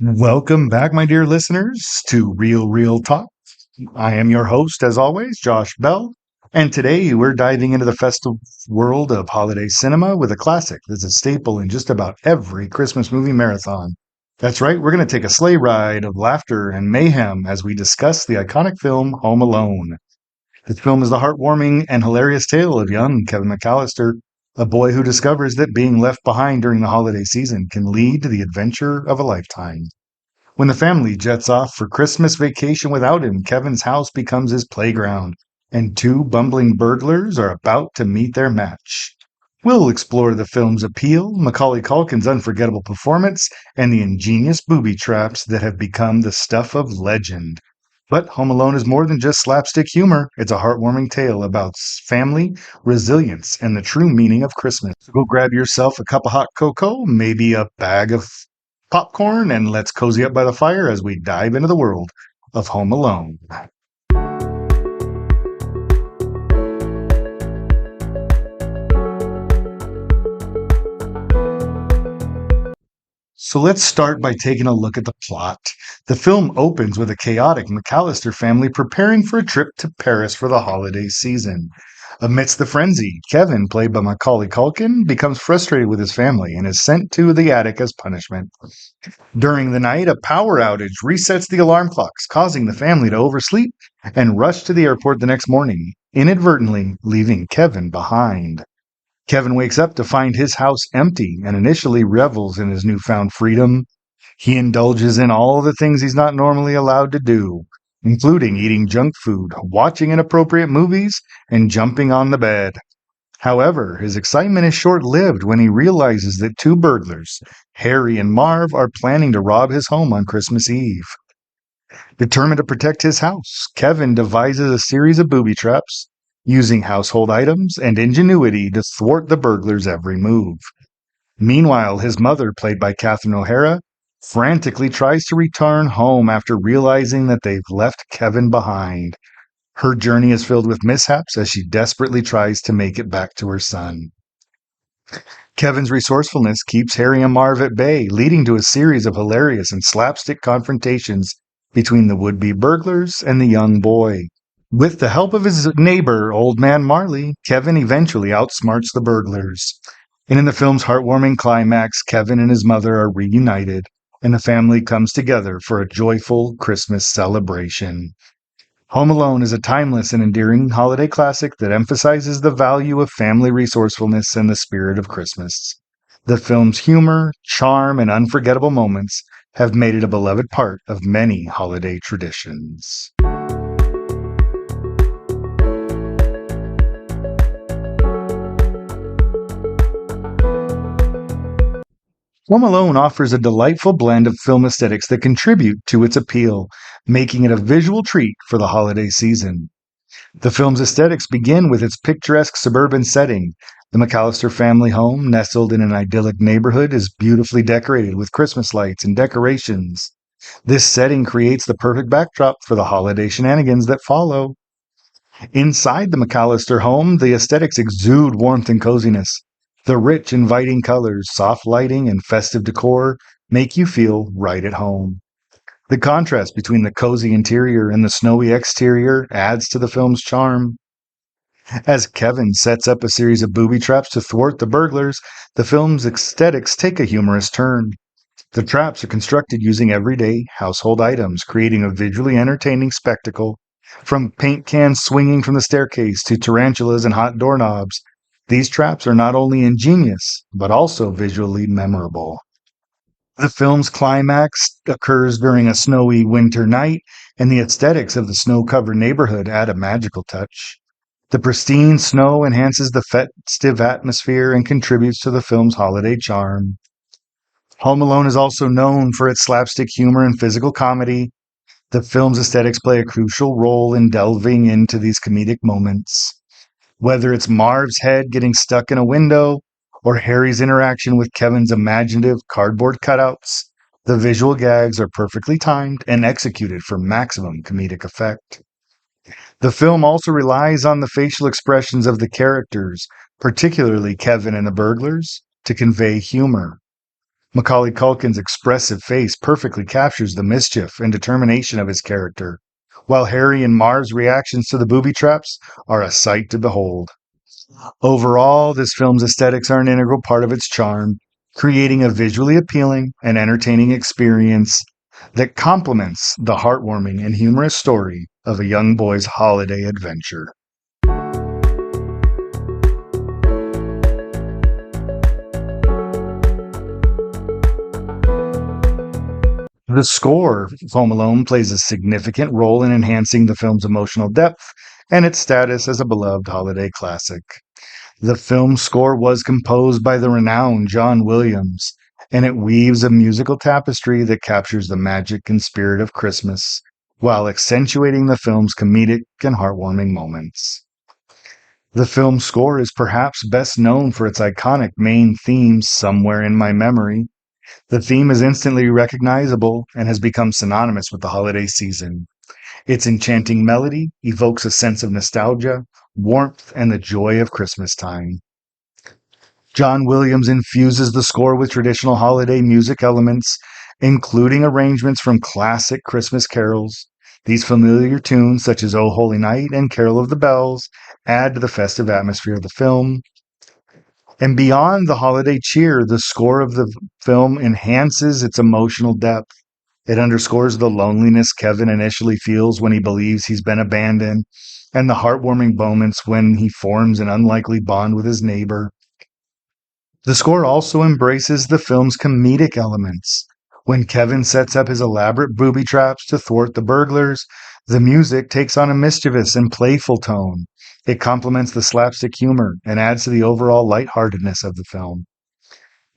Welcome back, my dear listeners, to Real Talk. I am your host, as always, Josh Bell, and today we're diving into the festive world of holiday cinema with a classic that's a staple in just about every Christmas movie marathon. That's right, we're going to take a sleigh ride of laughter and mayhem as we discuss the iconic film Home Alone. This film is the heartwarming and hilarious tale of young Kevin McAllister, a boy who discovers that being left behind during the holiday season can lead to the adventure of a lifetime. When the family jets off for Christmas vacation without him, Kevin's house becomes his playground, and two bumbling burglars are about to meet their match. We'll explore the film's appeal, Macaulay Culkin's unforgettable performance, and the ingenious booby traps that have become the stuff of legend. But Home Alone is more than just slapstick humor. It's a heartwarming tale about family, resilience, and the true meaning of Christmas. So go grab yourself a cup of hot cocoa, maybe a bag of popcorn, and let's cozy up by the fire as we dive into the world of Home Alone. So let's start by taking a look at the plot. The film opens with a chaotic McAllister family preparing for a trip to Paris for the holiday season. Amidst the frenzy, Kevin, played by Macaulay Culkin, becomes frustrated with his family and is sent to the attic as punishment. During the night, a power outage resets the alarm clocks, causing the family to oversleep and rush to the airport the next morning, inadvertently leaving Kevin behind. Kevin wakes up to find his house empty and initially revels in his newfound freedom. He indulges in all the things he's not normally allowed to do, including eating junk food, watching inappropriate movies, and jumping on the bed. However, his excitement is short-lived when he realizes that two burglars, Harry and Marv, are planning to rob his home on Christmas Eve. Determined to protect his house, Kevin devises a series of booby traps, using household items and ingenuity to thwart the burglars' every move. Meanwhile, his mother, played by Catherine O'Hara, frantically tries to return home after realizing that they've left Kevin behind. Her journey is filled with mishaps as she desperately tries to make it back to her son. Kevin's resourcefulness keeps Harry and Marv at bay, leading to a series of hilarious and slapstick confrontations between the would-be burglars and the young boy. With the help of his neighbor, Old Man Marley, Kevin eventually outsmarts the burglars. And in the film's heartwarming climax, Kevin and his mother are reunited, and the family comes together for a joyful Christmas celebration. Home Alone is a timeless and endearing holiday classic that emphasizes the value of family resourcefulness and the spirit of Christmas. The film's humor, charm, and unforgettable moments have made it a beloved part of many holiday traditions. Home Alone offers a delightful blend of film aesthetics that contribute to its appeal, making it a visual treat for the holiday season. The film's aesthetics begin with its picturesque suburban setting. The McAllister family home, nestled in an idyllic neighborhood, is beautifully decorated with Christmas lights and decorations. This setting creates the perfect backdrop for the holiday shenanigans that follow. Inside the McAllister home, the aesthetics exude warmth and coziness. The rich, inviting colors, soft lighting, and festive decor make you feel right at home. The contrast between the cozy interior and the snowy exterior adds to the film's charm. As Kevin sets up a series of booby traps to thwart the burglars, the film's aesthetics take a humorous turn. The traps are constructed using everyday household items, creating a visually entertaining spectacle. From paint cans swinging from the staircase to tarantulas and hot doorknobs, these traps are not only ingenious, but also visually memorable. The film's climax occurs during a snowy winter night, and the aesthetics of the snow-covered neighborhood add a magical touch. The pristine snow enhances the festive atmosphere and contributes to the film's holiday charm. Home Alone is also known for its slapstick humor and physical comedy. The film's aesthetics play a crucial role in delving into these comedic moments. Whether it's Marv's head getting stuck in a window or Harry's interaction with Kevin's imaginative cardboard cutouts, the visual gags are perfectly timed and executed for maximum comedic effect. The film also relies on the facial expressions of the characters, particularly Kevin and the burglars, to convey humor. Macaulay Culkin's expressive face perfectly captures the mischief and determination of his character, while Harry and Marv's reactions to the booby traps are a sight to behold. Overall, this film's aesthetics are an integral part of its charm, creating a visually appealing and entertaining experience that complements the heartwarming and humorous story of a young boy's holiday adventure. The score of Home Alone plays a significant role in enhancing the film's emotional depth and its status as a beloved holiday classic. The film score was composed by the renowned John Williams, and it weaves a musical tapestry that captures the magic and spirit of Christmas while accentuating the film's comedic and heartwarming moments. The film score is perhaps best known for its iconic main theme, Somewhere in My Memory. The theme is instantly recognizable and has become synonymous with the holiday season. Its enchanting melody evokes a sense of nostalgia, warmth, and the joy of Christmas time. John Williams infuses the score with traditional holiday music elements, including arrangements from classic Christmas carols. These familiar tunes, such as O Holy Night and Carol of the Bells, add to the festive atmosphere of the film. And beyond the holiday cheer, the score of the film enhances its emotional depth. It underscores the loneliness Kevin initially feels when he believes he's been abandoned, and the heartwarming moments when he forms an unlikely bond with his neighbor. The score also embraces the film's comedic elements. When Kevin sets up his elaborate booby traps to thwart the burglars, the music takes on a mischievous and playful tone. It complements the slapstick humor and adds to the overall lightheartedness of the film.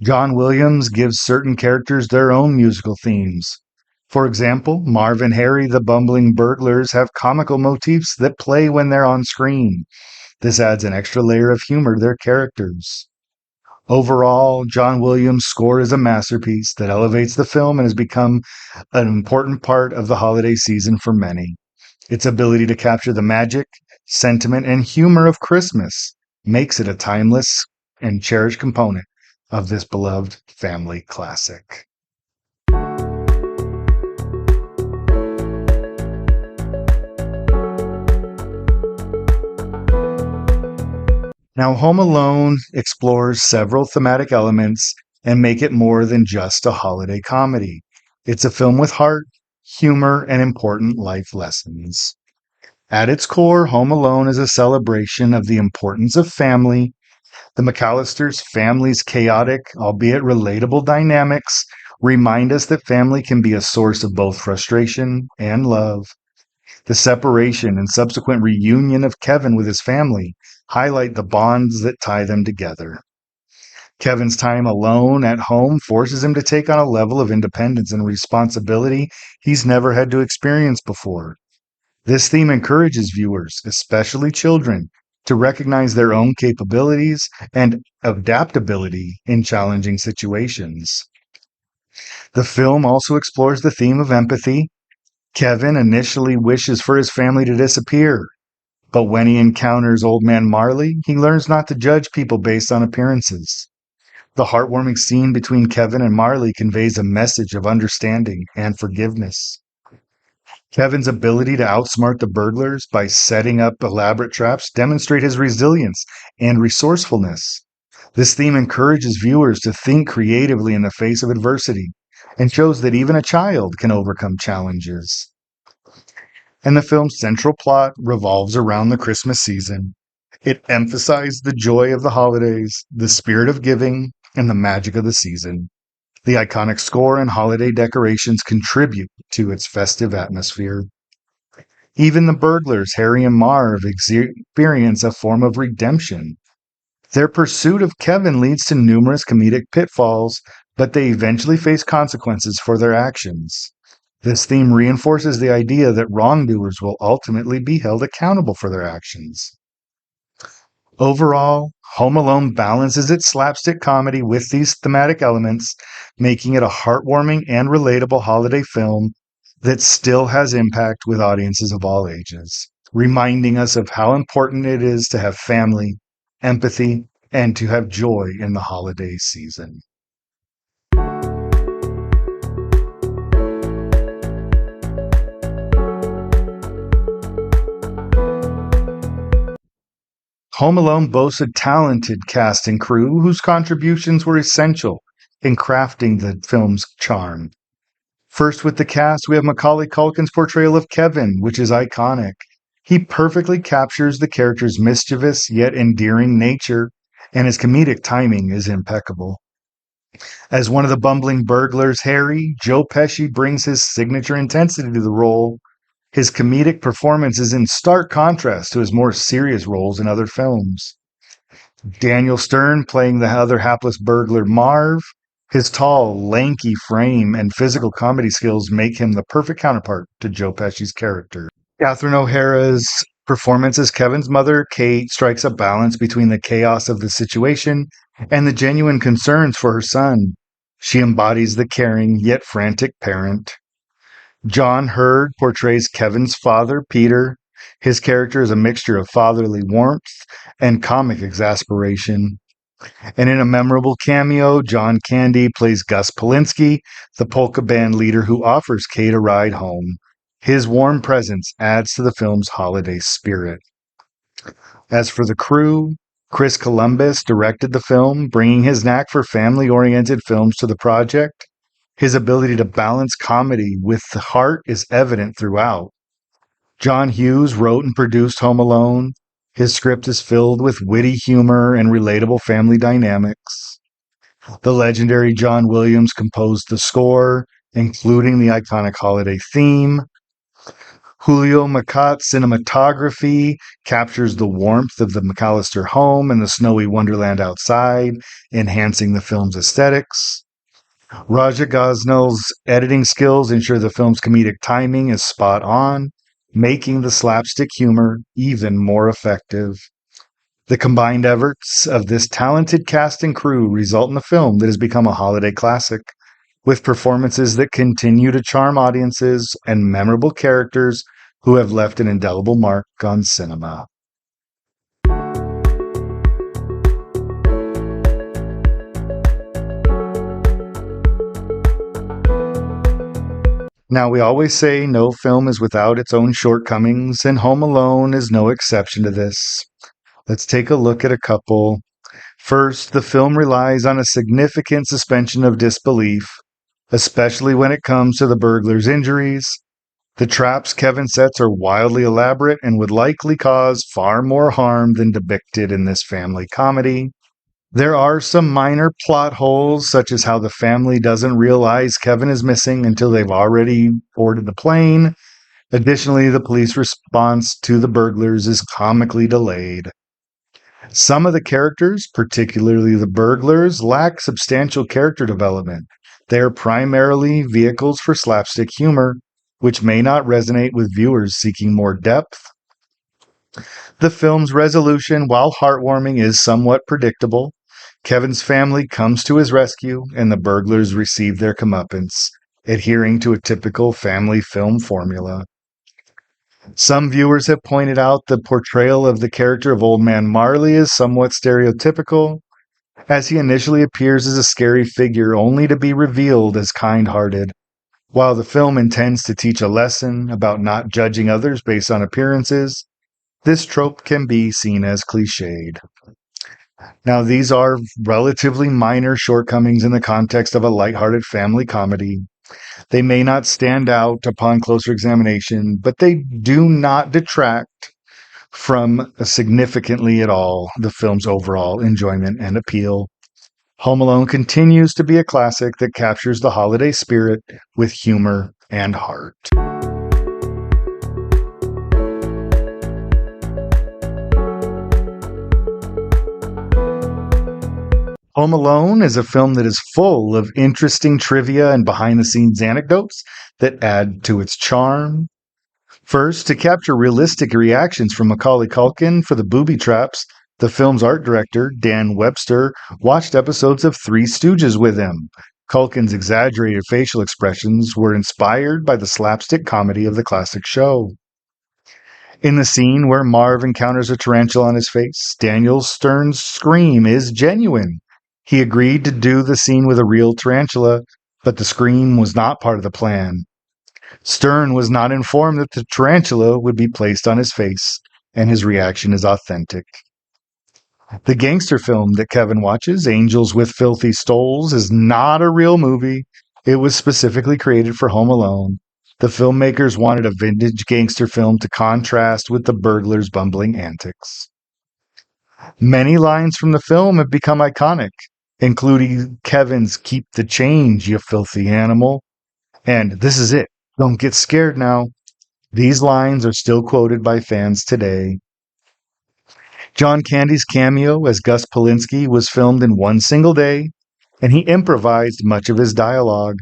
John Williams gives certain characters their own musical themes. For example, Marv and Harry, the bumbling burglars, have comical motifs that play when they're on screen. This adds an extra layer of humor to their characters. Overall, John Williams' score is a masterpiece that elevates the film and has become an important part of the holiday season for many. Its ability to capture the magic, sentiment, and humor of Christmas makes it a timeless and cherished component of this beloved family classic. Now, Home Alone explores several thematic elements and make it more than just a holiday comedy. It's a film with heart, humor, and important life lessons. At its core, Home Alone is a celebration of the importance of family. The McAllisters' family's chaotic, albeit relatable dynamics remind us that family can be a source of both frustration and love. The separation and subsequent reunion of Kevin with his family highlight the bonds that tie them together. Kevin's time alone at home forces him to take on a level of independence and responsibility he's never had to experience before. This theme encourages viewers, especially children, to recognize their own capabilities and adaptability in challenging situations. The film also explores the theme of empathy. Kevin initially wishes for his family to disappear, but when he encounters Old Man Marley, he learns not to judge people based on appearances. The heartwarming scene between Kevin and Marley conveys a message of understanding and forgiveness. Kevin's ability to outsmart the burglars by setting up elaborate traps demonstrate his resilience and resourcefulness. This theme encourages viewers to think creatively in the face of adversity and shows that even a child can overcome challenges. And the film's central plot revolves around the Christmas season. It emphasized the joy of the holidays, the spirit of giving, and the magic of the season. The iconic score and holiday decorations contribute to its festive atmosphere. Even the burglars, Harry and Marv, experience a form of redemption. Their pursuit of Kevin leads to numerous comedic pitfalls, but they eventually face consequences for their actions. This theme reinforces the idea that wrongdoers will ultimately be held accountable for their actions. Overall, Home Alone balances its slapstick comedy with these thematic elements, making it a heartwarming and relatable holiday film that still has impact with audiences of all ages, reminding us of how important it is to have family, empathy, and to have joy in the holiday season. Home Alone boasts a talented cast and crew whose contributions were essential in crafting the film's charm. First, with the cast, we have Macaulay Culkin's portrayal of Kevin, which is iconic. He perfectly captures the character's mischievous yet endearing nature, and his comedic timing is impeccable. As one of the bumbling burglars, Harry, Joe Pesci brings his signature intensity to the role. His comedic performance is in stark contrast to his more serious roles in other films. Daniel Stern playing the other hapless burglar Marv. His tall, lanky frame and physical comedy skills make him the perfect counterpart to Joe Pesci's character. Catherine O'Hara's performance as Kevin's mother, Kate, strikes a balance between the chaos of the situation and the genuine concerns for her son. She embodies the caring yet frantic parent. John Hurd portrays Kevin's father, Peter. His character is a mixture of fatherly warmth and comic exasperation. And in a memorable cameo, John Candy plays Gus Polinski, the polka band leader who offers Kate a ride home. His warm presence adds to the film's holiday spirit. As for the crew, Chris Columbus directed the film, bringing his knack for family-oriented films to the project. His ability to balance comedy with the heart is evident throughout. John Hughes wrote and produced Home Alone. His script is filled with witty humor and relatable family dynamics. The legendary John Williams composed the score, including the iconic holiday theme. Julio Macat's cinematography captures the warmth of the McAllister home and the snowy wonderland outside, enhancing the film's aesthetics. Raja Gosnell's editing skills ensure the film's comedic timing is spot on, making the slapstick humor even more effective. The combined efforts of this talented cast and crew result in a film that has become a holiday classic, with performances that continue to charm audiences and memorable characters who have left an indelible mark on cinema. Now, we always say no film is without its own shortcomings, and Home Alone is no exception to this. Let's take a look at a couple. First, the film relies on a significant suspension of disbelief, especially when it comes to the burglar's injuries. The traps Kevin sets are wildly elaborate and would likely cause far more harm than depicted in this family comedy. There are some minor plot holes, such as how the family doesn't realize Kevin is missing until they've already boarded the plane. Additionally, the police response to the burglars is comically delayed. Some of the characters, particularly the burglars, lack substantial character development. They are primarily vehicles for slapstick humor, which may not resonate with viewers seeking more depth. The film's resolution, while heartwarming, is somewhat predictable. Kevin's family comes to his rescue, and the burglars receive their comeuppance, adhering to a typical family film formula. Some viewers have pointed out the portrayal of the character of Old Man Marley is somewhat stereotypical, as he initially appears as a scary figure only to be revealed as kind-hearted. While the film intends to teach a lesson about not judging others based on appearances, this trope can be seen as cliched. Now, these are relatively minor shortcomings in the context of a lighthearted family comedy. They may not stand out upon closer examination, but they do not detract from significantly at all the film's overall enjoyment and appeal. Home Alone continues to be a classic that captures the holiday spirit with humor and heart. Home Alone is a film that is full of interesting trivia and behind-the-scenes anecdotes that add to its charm. First, to capture realistic reactions from Macaulay Culkin for the booby traps, the film's art director, Dan Webster, watched episodes of Three Stooges with him. Culkin's exaggerated facial expressions were inspired by the slapstick comedy of the classic show. In the scene where Marv encounters a tarantula on his face, Daniel Stern's scream is genuine. He agreed to do the scene with a real tarantula, but the scream was not part of the plan. Stern was not informed that the tarantula would be placed on his face, and his reaction is authentic. The gangster film that Kevin watches, Angels with Filthy Souls, is not a real movie. It was specifically created for Home Alone. The filmmakers wanted a vintage gangster film to contrast with the burglar's bumbling antics. Many lines from the film have become iconic, including Kevin's "Keep the change, you filthy animal," and "This is it. Don't get scared now." These lines are still quoted by fans today. John Candy's cameo as Gus Polinski was filmed in one single day, and he improvised much of his dialogue.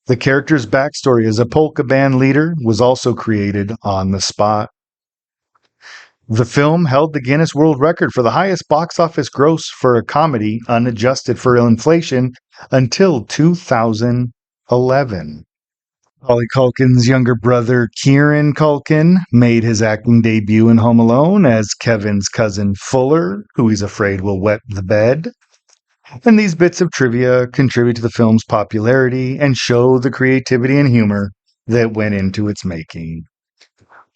The character's backstory as a polka band leader was also created on the spot. The film held the Guinness World Record for the highest box office gross for a comedy unadjusted for inflation until 2011. Macaulay Culkin's younger brother, Kieran Culkin, made his acting debut in Home Alone as Kevin's cousin Fuller, who he's afraid will wet the bed. And these bits of trivia contribute to the film's popularity and show the creativity and humor that went into its making.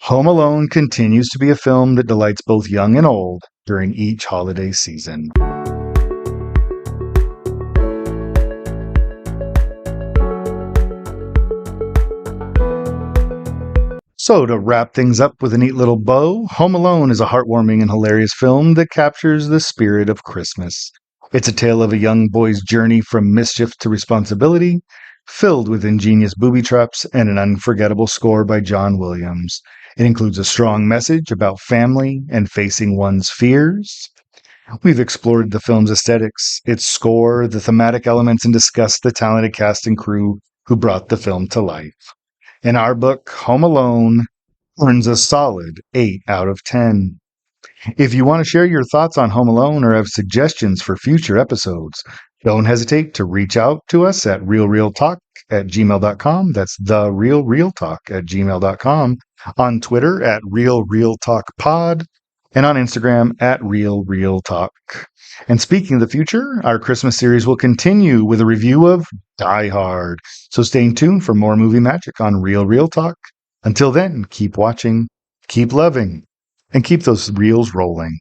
Home Alone continues to be a film that delights both young and old during each holiday season. So, to wrap things up with a neat little bow, Home Alone is a heartwarming and hilarious film that captures the spirit of Christmas. It's a tale of a young boy's journey from mischief to responsibility, filled with ingenious booby traps and an unforgettable score by John Williams. It includes a strong message about family and facing one's fears. We've explored the film's aesthetics, its score, the thematic elements, and discussed the talented cast and crew who brought the film to life. In our book, Home Alone earns a solid 8 out of 10. If you want to share your thoughts on Home Alone or have suggestions for future episodes, don't hesitate to reach out to us at realrealtalk@gmail.com. That's therealrealtalk@gmail.com. On Twitter at realrealtalkpod and on Instagram at realrealtalk. And speaking of the future, our Christmas series will continue with a review of Die Hard. So stay tuned for more movie magic on Real Real Talk. Until then, keep watching, keep loving, and keep those reels rolling.